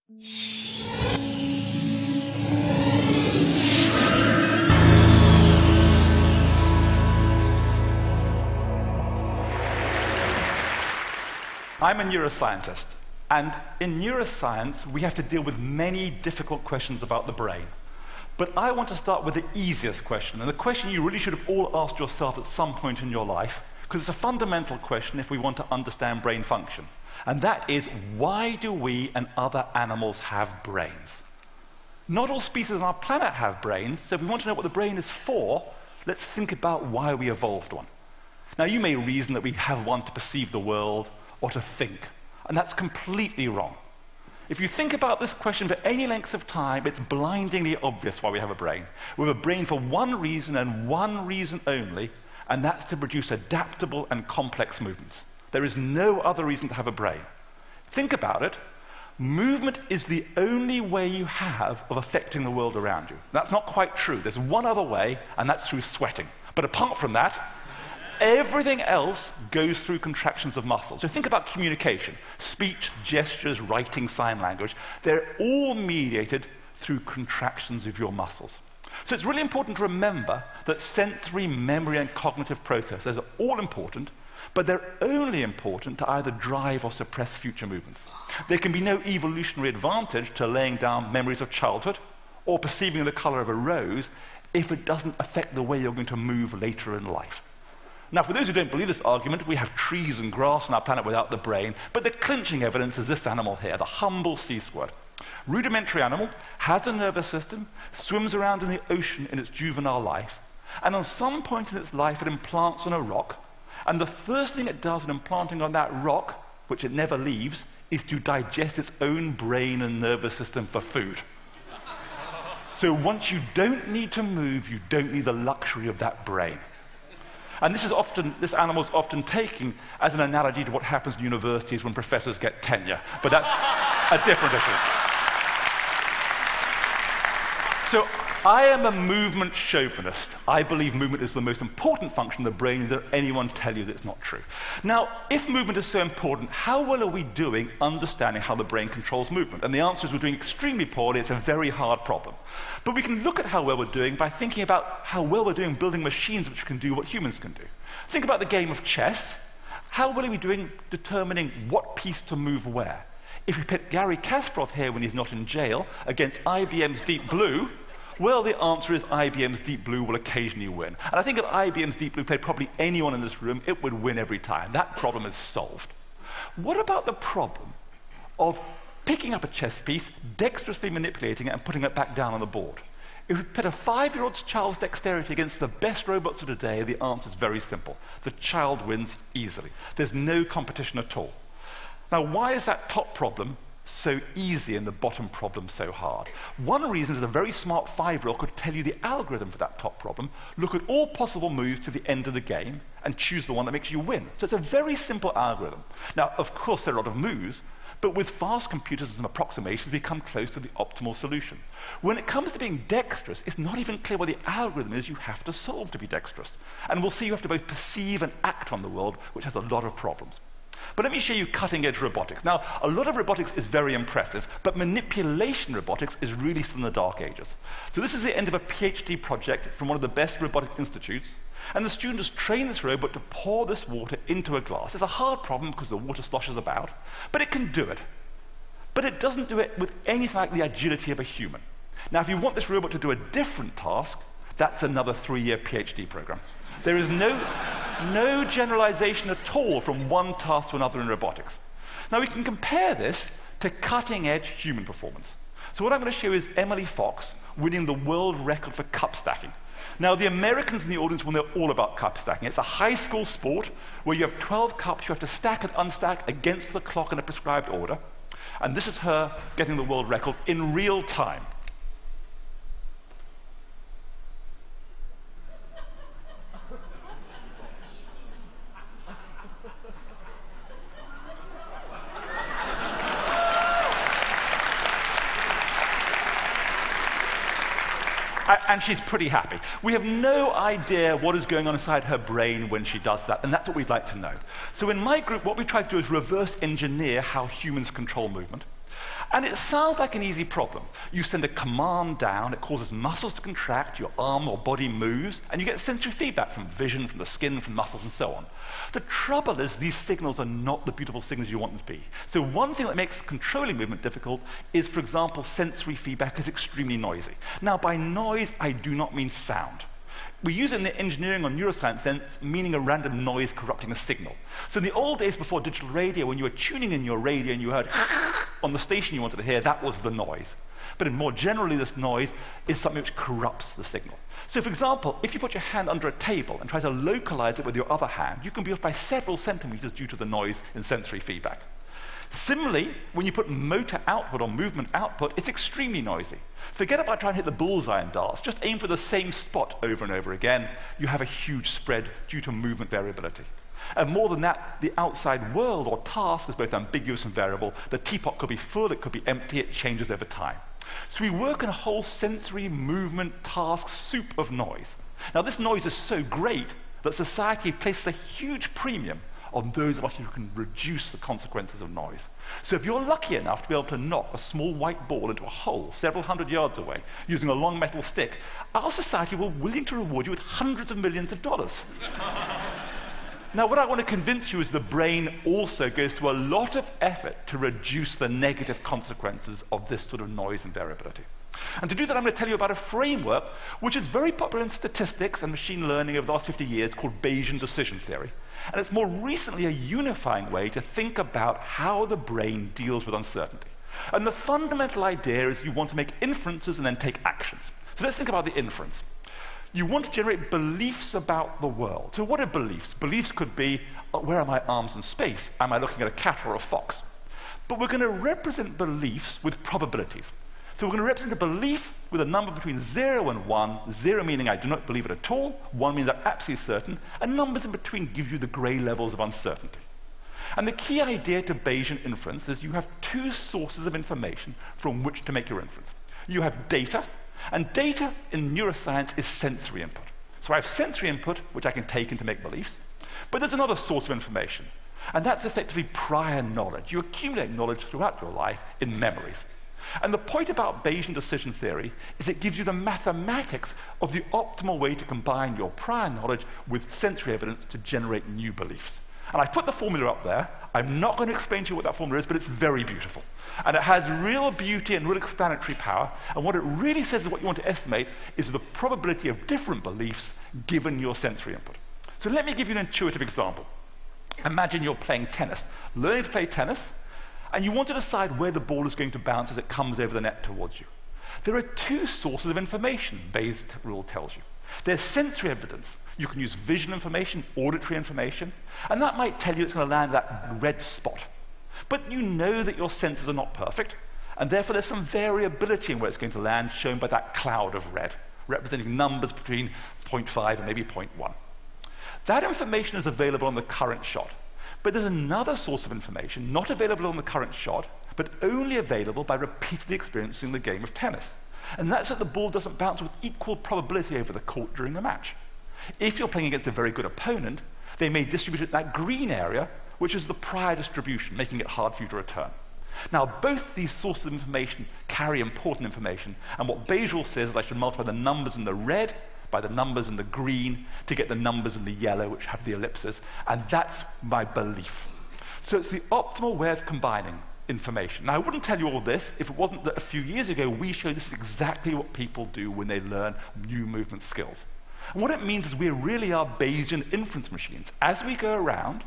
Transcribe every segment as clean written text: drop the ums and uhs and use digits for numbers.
I'm a neuroscientist, and in neuroscience, we have to deal with many difficult questions about the brain. But I want to start with the easiest question, and the question you really should have all asked yourself at some point in your life, because it's a fundamental question if we want to understand brain function. And that is, why do we and other animals have brains? Not all species on our planet have brains, so if we want to know what the brain is for, let's think about why we evolved one. Now, you may reason that we have one to perceive the world, or to think. And that's completely wrong. If you think about this question for any length of time, it's blindingly obvious why we have a brain. We have a brain for one reason and one reason only, and that's to produce adaptable and complex movements. There is no other reason to have a brain. Think about it. Movement is the only way you have of affecting the world around you. That's not quite true. There's one other way, and that's through sweating. But apart from that, everything else goes through contractions of muscles. So think about communication. Speech, gestures, writing, sign language. They're all mediated through contractions of your muscles. So it's really important to remember that sensory, memory, and cognitive processes are all important, but they're only important to either drive or suppress future movements. There can be no evolutionary advantage to laying down memories of childhood or perceiving the color of a rose if it doesn't affect the way you're going to move later in life. Now, for those who don't believe this argument, we have trees and grass on our planet without the brain, but the clinching evidence is this animal here, the humble sea squirt. Rudimentary animal, has a nervous system, swims around in the ocean in its juvenile life, and on some point in its life it implants on a rock, and the first thing it does in implanting on that rock, which it never leaves, is to digest its own brain and nervous system for food. So once you don't need to move, you don't need the luxury of that brain. And this animal is often taken as an analogy to what happens in universities when professors get tenure. But that's a different issue. So I am a movement chauvinist. I believe movement is the most important function of the brain. That anyone tell you that's not true. Now, if movement is so important, how well are we doing understanding how the brain controls movement? And the answer is we're doing extremely poorly. It's a very hard problem. But we can look at how well we're doing by thinking about how well we're doing building machines which can do what humans can do. Think about the game of chess. How well are we doing determining what piece to move where? If we put Garry Kasparov here when he's not in jail against IBM's Deep Blue, well, the answer is IBM's Deep Blue will occasionally win. And I think if IBM's Deep Blue played probably anyone in this room, it would win every time. That problem is solved. What about the problem of picking up a chess piece, dexterously manipulating it, and putting it back down on the board? If we put a 5-year-old child's dexterity against the best robots of today, the answer is very simple. The child wins easily. There's no competition at all. Now, why is that top problem so easy and the bottom problem so hard? One reason is a very smart 5-year-old could tell you the algorithm for that top problem, look at all possible moves to the end of the game, and choose the one that makes you win. So it's a very simple algorithm. Now, of course, there are a lot of moves, but with fast computers and some approximations, we come close to the optimal solution. When it comes to being dexterous, it's not even clear what the algorithm is you have to solve to be dexterous. And we'll see you have to both perceive and act on the world, which has a lot of problems. But let me show you cutting-edge robotics. Now, a lot of robotics is very impressive, but manipulation robotics is really still in the dark ages. So this is the end of a PhD project from one of the best robotic institutes, and the student has trained this robot to pour this water into a glass. It's a hard problem because the water sloshes about, but it can do it. But it doesn't do it with anything like the agility of a human. Now, if you want this robot to do a different task, that's another 3-year PhD program. There is no generalization at all from one task to another in robotics. Now, we can compare this to cutting-edge human performance. So what I'm going to show is Emily Fox winning the world record for cup stacking. Now, the Americans in the audience will know all about cup stacking. It's a high school sport where you have 12 cups you have to stack and unstack against the clock in a prescribed order. And this is her getting the world record in real time. And she's pretty happy. We have no idea what is going on inside her brain when she does that, and that's what we'd like to know. So in my group, what we try to do is reverse engineer how humans control movement. And it sounds like an easy problem. You send a command down, it causes muscles to contract, your arm or body moves, and you get sensory feedback from vision, from the skin, from muscles, and so on. The trouble is these signals are not the beautiful signals you want them to be. So one thing that makes controlling movement difficult is, for example, sensory feedback is extremely noisy. Now, by noise, I do not mean sound. We use it in the engineering or neuroscience sense, meaning a random noise corrupting a signal. So in the old days before digital radio, when you were tuning in your radio and you heard on the station you wanted to hear, that was the noise. But more generally, this noise is something which corrupts the signal. So for example, if you put your hand under a table and try to localize it with your other hand, you can be off by several centimeters due to the noise in sensory feedback. Similarly, when you put motor output or movement output, it's extremely noisy. Forget about trying to hit the bullseye in darts. Just aim for the same spot over and over again. You have a huge spread due to movement variability. And more than that, the outside world or task is both ambiguous and variable. The teapot could be full, it could be empty, it changes over time. So we work in a whole sensory movement task soup of noise. Now this noise is so great that society places a huge premium on those of us who can reduce the consequences of noise. So if you're lucky enough to be able to knock a small white ball into a hole several hundred yards away using a long metal stick, our society will be willing to reward you with hundreds of millions of dollars. Now, what I want to convince you is the brain also goes to a lot of effort to reduce the negative consequences of this sort of noise and variability. And to do that, I'm going to tell you about a framework which is very popular in statistics and machine learning over the last 50 years called Bayesian decision theory. And it's more recently a unifying way to think about how the brain deals with uncertainty. And the fundamental idea is you want to make inferences and then take actions. So let's think about the inference. You want to generate beliefs about the world. So what are beliefs? Beliefs could be, where are my arms in space? Am I looking at a cat or a fox? But we're going to represent beliefs with probabilities. So we're going to represent a belief with a number between 0 and 1, 0 meaning I do not believe it at all, 1 means I'm absolutely certain, and numbers in between give you the grey levels of uncertainty. And the key idea to Bayesian inference is you have two sources of information from which to make your inference. You have data, and data in neuroscience is sensory input. So I have sensory input, which I can take in to make beliefs, but there's another source of information, and that's effectively prior knowledge. You accumulate knowledge throughout your life in memories. And the point about Bayesian decision theory is it gives you the mathematics of the optimal way to combine your prior knowledge with sensory evidence to generate new beliefs. And I put the formula up there. I'm not going to explain to you what that formula is, but it's very beautiful. And it has real beauty and real explanatory power. And what it really says is what you want to estimate is the probability of different beliefs given your sensory input. So let me give you an intuitive example. Imagine you're playing tennis, learning to play tennis, and you want to decide where the ball is going to bounce as it comes over the net towards you. There are two sources of information Bayes' rule tells you. There's sensory evidence. You can use vision information, auditory information, and that might tell you it's going to land at that red spot. But you know that your senses are not perfect, and therefore there's some variability in where it's going to land, shown by that cloud of red, representing numbers between 0.5 and maybe 0.1. That information is available on the current shot. But there's another source of information, not available on the current shot, but only available by repeatedly experiencing the game of tennis. And that's that the ball doesn't bounce with equal probability over the court during the match. If you're playing against a very good opponent, they may distribute it in that green area, which is the prior distribution, making it hard for you to return. Now, both these sources of information carry important information, and what Bayes' rule says is I should multiply the numbers in the red by the numbers in the green to get the numbers in the yellow, which have the ellipses, and that's my belief. So it's the optimal way of combining information. Now, I wouldn't tell you all this if it wasn't that a few years ago we showed this is exactly what people do when they learn new movement skills. And what it means is we really are Bayesian inference machines. As we go around,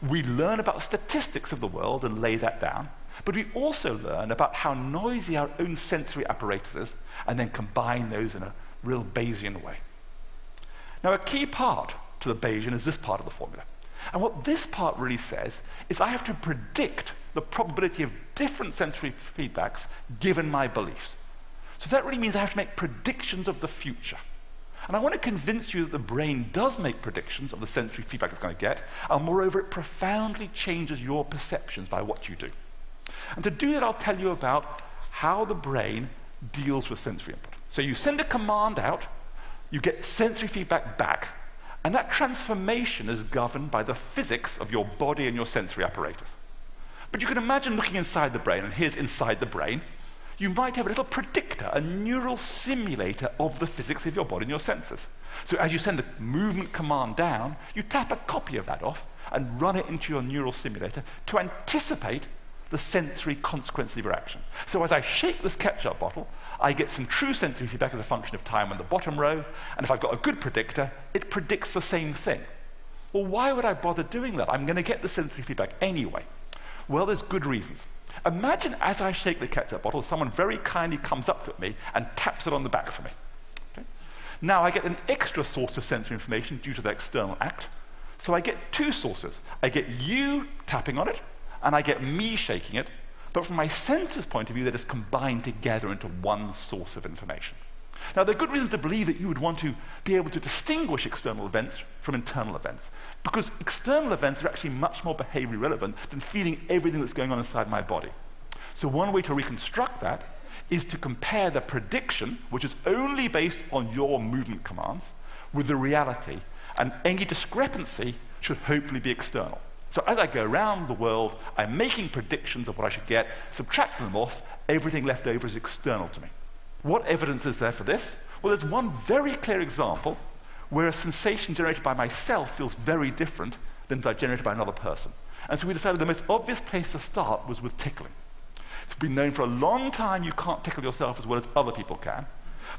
we learn about statistics of the world and lay that down, but we also learn about how noisy our own sensory apparatus is, and then combine those in a real Bayesian way. Now, a key part to the Bayesian is this part of the formula. And what this part really says is I have to predict the probability of different sensory feedbacks given my beliefs. So that really means I have to make predictions of the future. And I want to convince you that the brain does make predictions of the sensory feedback it's going to get, and moreover, it profoundly changes your perceptions by what you do. And to do that, I'll tell you about how the brain deals with sensory input. So you send a command out, you get sensory feedback back, and that transformation is governed by the physics of your body and your sensory apparatus. But you can imagine looking inside the brain, and here's inside the brain. You might have a little predictor, a neural simulator of the physics of your body and your senses. So as you send the movement command down, you tap a copy of that off and run it into your neural simulator to anticipate the sensory consequences of your action. So as I shake this ketchup bottle, I get some true sensory feedback as a function of time on the bottom row, and if I've got a good predictor, it predicts the same thing. Well, why would I bother doing that? I'm going to get the sensory feedback anyway. Well, there's good reasons. Imagine as I shake the ketchup bottle, someone very kindly comes up to me and taps it on the back for me. Okay? Now I get an extra source of sensory information due to the external act. So I get two sources. I get you tapping on it, and I get me shaking it. But from my senses point of view, they're just combined together into one source of information. Now, there are good reasons to believe that you would want to be able to distinguish external events from internal events, because external events are actually much more behaviorally relevant than feeling everything that's going on inside my body. So one way to reconstruct that is to compare the prediction, which is only based on your movement commands, with the reality, and any discrepancy should hopefully be external. So as I go around the world, I'm making predictions of what I should get, subtracting them off, everything left over is external to me. What evidence is there for this? Well, there's one very clear example where a sensation generated by myself feels very different than that generated by another person. And so we decided the most obvious place to start was with tickling. It's been known for a long time you can't tickle yourself as well as other people can,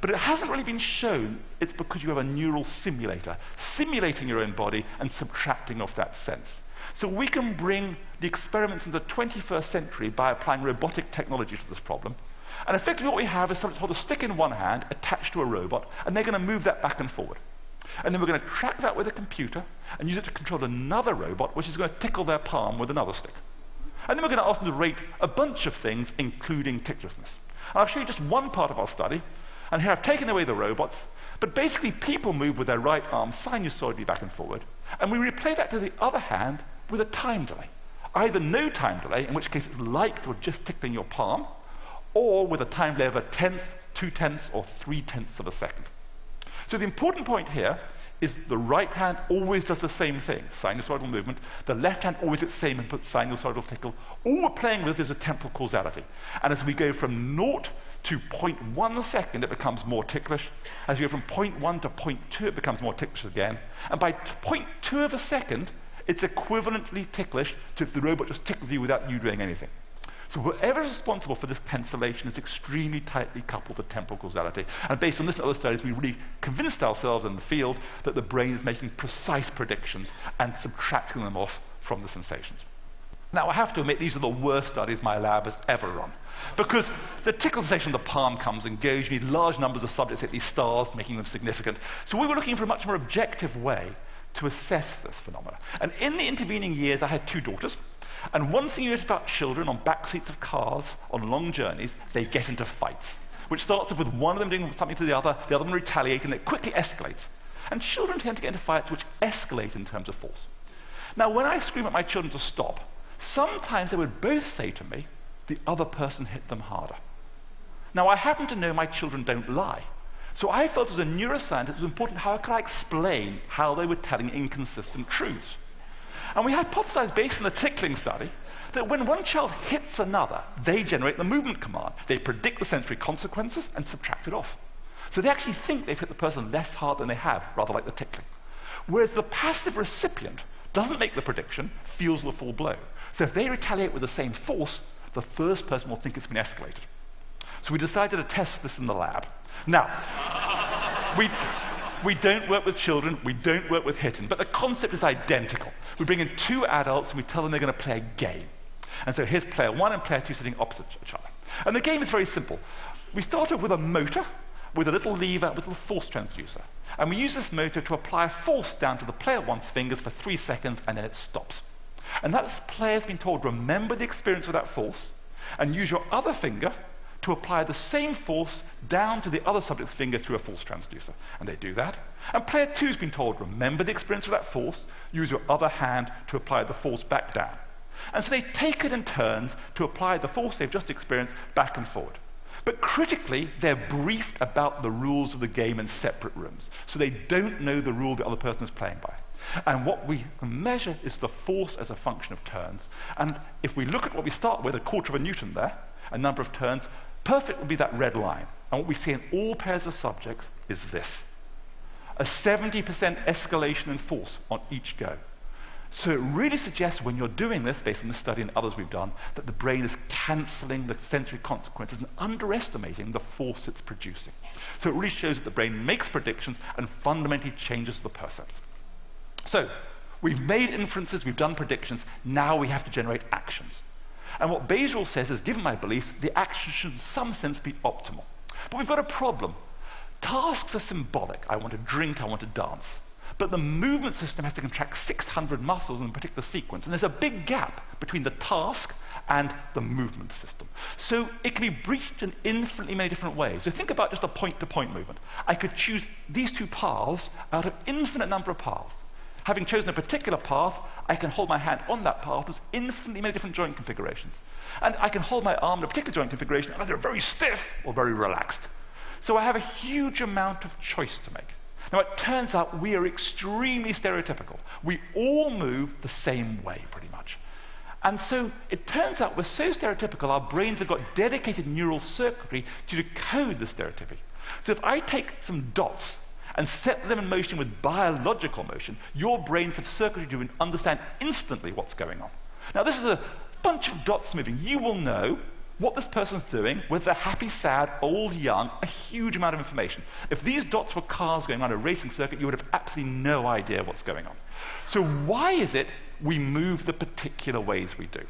but it hasn't really been shown it's because you have a neural simulator, simulating your own body and subtracting off that sense. So we can bring the experiments into the 21st century by applying robotic technology to this problem. And effectively what we have is something called a stick in one hand attached to a robot, and they're going to move that back and forward. And then we're going to track that with a computer and use it to control another robot, which is going to tickle their palm with another stick. And then we're going to ask them to rate a bunch of things, including ticklishness. And I'll show you just one part of our study. And here I've taken away the robots, but basically people move with their right arm sinusoidally back and forward. And we replay that to the other hand with a time delay. Either no time delay, in which case it's like you're just tickling your palm, or with a time delay of 1/10, 2/10, or 3/10 of a second. So the important point here is the right hand always does the same thing, sinusoidal movement. The left hand always gets the same input, sinusoidal tickle. All we're playing with is a temporal causality. And as we go from 0 to 0.1 second, it becomes more ticklish. As we go from 0.1 to 0.2, it becomes more ticklish again. And by 0.2 of a second, it's equivalently ticklish to if the robot just tickled you without you doing anything. So whoever is responsible for this cancellation is extremely tightly coupled to temporal causality. And based on this and other studies, we really convinced ourselves in the field that the brain is making precise predictions and subtracting them off from the sensations. Now, I have to admit, these are the worst studies my lab has ever run. Because the tickle sensation of the palm comes and goes. You need large numbers of subjects hit these stars, making them significant. So we were looking for a much more objective way to assess this phenomena. And in the intervening years, I had two daughters. And one thing you notice about children on back seats of cars on long journeys, they get into fights, which starts off with one of them doing something to the other one retaliating, and it quickly escalates. And children tend to get into fights which escalate in terms of force. Now, when I scream at my children to stop, sometimes they would both say to me, the other person hit them harder. Now, I happen to know my children don't lie. So I felt as a neuroscientist it was important how could I explain how they were telling inconsistent truths. And we hypothesized, based on the tickling study, that when one child hits another, they generate the movement command. They predict the sensory consequences and subtract it off. So they actually think they've hit the person less hard than they have, rather like the tickling. Whereas the passive recipient doesn't make the prediction, feels the full blow. So if they retaliate with the same force, the first person will think it's been escalated. So we decided to test this in the lab. Now, we don't work with children, we don't work with hitting, but the concept is identical. We bring in two adults and we tell them they're going to play a game. And so here's player one and player two sitting opposite each other. And the game is very simple. We start off with a motor, with a little lever, with a little force transducer. And we use this motor to apply a force down to the player one's fingers for 3 seconds, and then it stops. And that player's been told, remember the experience of that force, and use your other finger to apply the same force down to the other subject's finger through a force transducer. And they do that. And player two's been told, remember the experience of that force, use your other hand to apply the force back down. And so they take it in turns to apply the force they've just experienced back and forward. But critically, they're briefed about the rules of the game in separate rooms. So they don't know the rule the other person is playing by. And what we can measure is the force as a function of turns. And if we look at what we start with, 1/4 of a Newton there, a number of turns, perfect would be that red line. And what we see in all pairs of subjects is this. A 70% escalation in force on each go. So it really suggests when you're doing this, based on this study and others we've done, that the brain is cancelling the sensory consequences and underestimating the force it's producing. So it really shows that the brain makes predictions and fundamentally changes the percepts. So we've made inferences, we've done predictions, now we have to generate actions. And what Bayesian says is, given my beliefs, the action should in some sense be optimal. But we've got a problem. Tasks are symbolic. I want to drink, I want to dance. But the movement system has to contract 600 muscles in a particular sequence, and there's a big gap between the task and the movement system. So it can be breached in infinitely many different ways. So think about just a point-to-point movement. I could choose these two paths out of infinite number of paths. Having chosen a particular path, I can hold my hand on that path. There's infinitely many different joint configurations. And I can hold my arm in a particular joint configuration, either very stiff or very relaxed. So I have a huge amount of choice to make. Now, it turns out we are extremely stereotypical. We all move the same way, pretty much. And so it turns out we're so stereotypical, our brains have got dedicated neural circuitry to decode the stereotypy. So if I take some dots and set them in motion with biological motion, your brains have circuitry to understand instantly what's going on. Now, this is a bunch of dots moving. You will know what this person's doing, whether they're happy, sad, old, young, a huge amount of information. If these dots were cars going on a racing circuit, you would have absolutely no idea what's going on. So why is it we move the particular ways we do?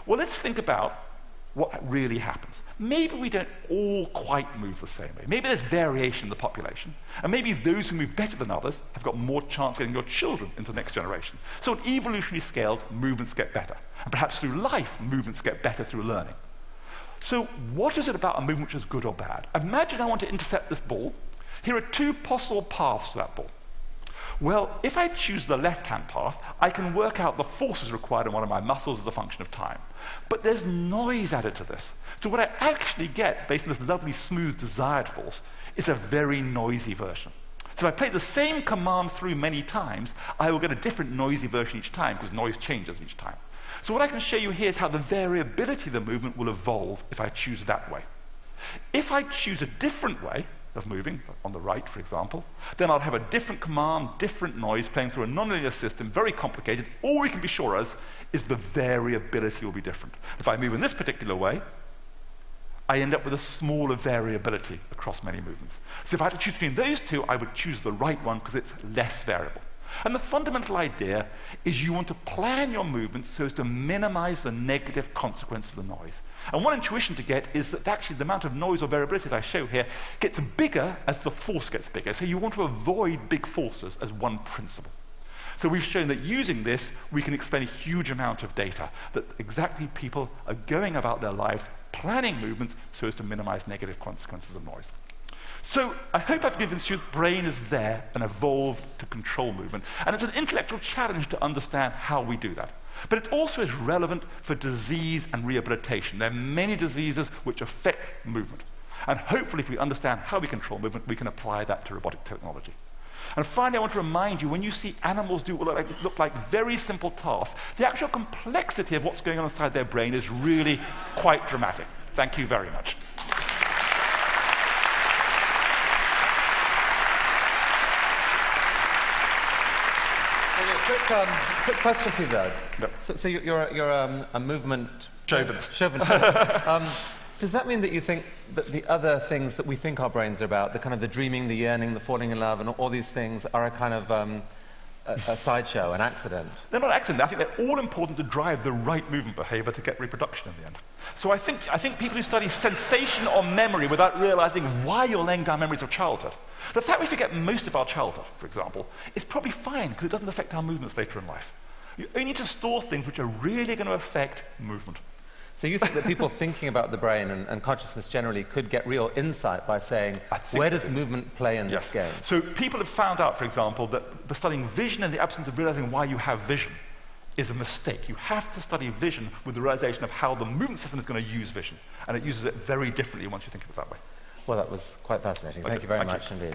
Well, let's think about what really happens. Maybe we don't all quite move the same way. Maybe there's variation in the population, and maybe those who move better than others have got more chance of getting your children into the next generation. So on evolutionary scales, movements get better. And perhaps through life, movements get better through learning. So what is it about a movement which is good or bad? Imagine I want to intercept this ball. Here are two possible paths to that ball. Well, if I choose the left-hand path, I can work out the forces required in one of my muscles as a function of time. But there's noise added to this. So what I actually get, based on this lovely, smooth, desired force, is a very noisy version. So if I play the same command through many times, I will get a different noisy version each time, because noise changes each time. So what I can show you here is how the variability of the movement will evolve if I choose that way. If I choose a different way of moving, on the right, for example, then I'll have a different command, different noise, playing through a nonlinear system, very complicated. All we can be sure of is the variability will be different. If I move in this particular way, I end up with a smaller variability across many movements. So if I had to choose between those two, I would choose the right one because it's less variable. And the fundamental idea is you want to plan your movements so as to minimize the negative consequence of the noise. And one intuition to get is that actually the amount of noise or variability that I show here gets bigger as the force gets bigger. So you want to avoid big forces as one principle. So we've shown that using this, we can explain a huge amount of data, that exactly people are going about their lives planning movements so as to minimize negative consequences of noise. So I hope I've convinced you the brain is there and evolved to control movement. And it's an intellectual challenge to understand how we do that. But it also is relevant for disease and rehabilitation. There are many diseases which affect movement. And hopefully if we understand how we control movement, we can apply that to robotic technology. And finally, I want to remind you, when you see animals do what look like very simple tasks, the actual complexity of what's going on inside their brain is really quite dramatic. Thank you very much. Quick question for you, though. Yep. So you're a movement Chauvinist. Does that mean that you think that the other things that we think our brains are about, the kind of the dreaming, the yearning, the falling in love, and all these things, are a kind of a sideshow, an accident? They're not an accident. I think they're all important to drive the right movement behavior to get reproduction in the end. So I think people who study sensation or memory without realizing why you're laying down memories of childhood. The fact we forget most of our childhood, for example, is probably fine because it doesn't affect our movements later in life. You only need to store things which are really going to affect movement. So you think that people thinking about the brain and consciousness generally could get real insight by saying, where does movement play in this game? So people have found out, for example, that the studying vision in the absence of realizing why you have vision is a mistake. You have to study vision with the realization of how the movement system is going to use vision. And it uses it very differently once you think of it that way. Well, that was quite fascinating. Thank you very much indeed.